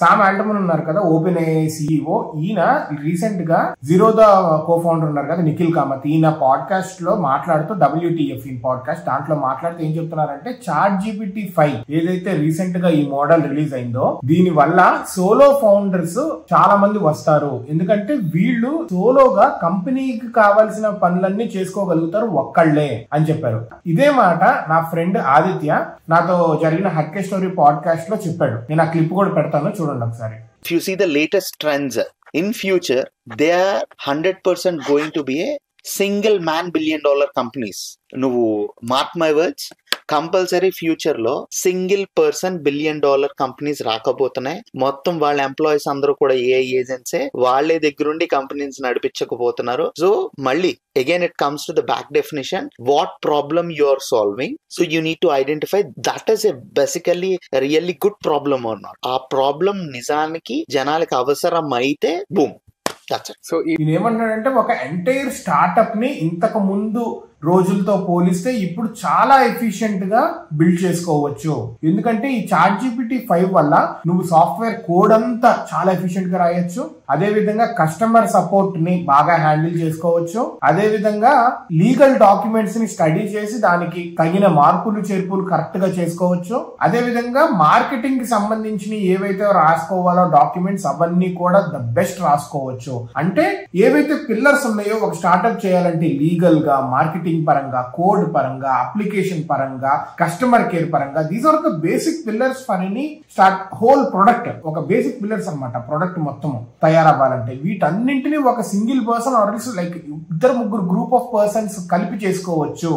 Sam Altman ఉన్నారు కదా, open AI CEO, ఈయన రీసెంట్ గా జీరోదా కో ఫౌండర్ ఉన్నారు కదా నిఖిల్ కామత్, ఈయన పాడ్కాస్ట్ లో మాట్లాడుతూ WTF ఇన్ పాడ్కాస్ట్ దాంట్లో మాట్లాడుతూ ఏం చెప్తున్నారంటే ChatGPT-5 ఏదైతే రీసెంట్ గా ఈ మోడల్ రిలీజ్ అయిందో దీని వల్ల సోలో ఫౌండర్స్ చాలా మంది వస్తారు. ఎందుకంటే వీళ్ళు సోలోగా కంపెనీకి కావాల్సిన పనులన్నీ చేసుకోగలుగుతారు ఒక్కళ్లే అని చెప్పారు. ఇదే మాట నా ఫ్రెండ్ ఆదిత్య నాతో జరిగిన హక్కే స్టోరీ పాడ్కాస్ట్ లో చెప్పాడు. నేను ఆ క్లిప్ కూడా పెడతాను, చూడండి ఒకసారి. If you see the latest trends in future, they are 100% going to be a single man $1 billion companies. నువ్వు mark my words, compulsory future లో సింగిల్ పర్సన్ $1 billion కంపెనీస్ రాకపోతున్నాయి. మొత్తం వాళ్ళ ఎంప్లాయీస్ అందరూ కూడా ఏఐ ఏజెంట్సే, వాళ్ళే దగ్గరుండి కంపెనీస్ నడిపించకపోతున్నారు. సో మళ్ళీ again it comes to the back definition, what problem you are solving, so you need to identify that is a basically a really good problem or not. ఆ problem నిజానికి జనాలకి అవసరం అయితే boom. So ఈయన ఏమన్నాడంటే ఒక entire startup ని ఇంతకు ముందు రోజులతో పోలిస్తే ఇప్పుడు చాలా ఎఫిషియెంట్ గా బిల్డ్ చేసుకోవచ్చు. ఎందుకంటే ఈ ChatGPT-5 వల్ల నువ్వు సాఫ్ట్వేర్ కోడ్ అంతా చాలా ఎఫిషియెంట్ గా రాయొచ్చు, అదే విధంగా కస్టమర్ సపోర్ట్ ని బాగా హ్యాండిల్ చేసుకోవచ్చు, అదే విధంగా లీగల్ డాక్యుమెంట్స్ ని స్టడీ చేసి దానికి తగిన మార్పులు చేర్పులు కరెక్ట్ గా చేసుకోవచ్చు, అదే విధంగా మార్కెటింగ్ కి సంబంధించిన ఏవైతే రాసుకోవాలో డాక్యుమెంట్స్ అవన్నీ కూడా ద బెస్ట్ రాసుకోవచ్చు. అంటే ఏవైతే పిల్లర్స్ ఉన్నాయో ఒక స్టార్ట్అప్ చేయాలంటే లీగల్ గా, మార్కెటింగ్ పరంగా, కోడ్ పరంగా, అప్లికేషన్ పరంగా, కస్టమర్ కేర్ పరంగా, these are the basic pillars for any start whole product. ఒక బేసిక్ పిల్లర్స్ అన్నమాట ప్రొడక్ట్ మొత్తం తయారవ్వాలంటే. వీటన్నింటినీ ఒక single person or like 2-3 group of persons కలిపి చేసుకోవచ్చు.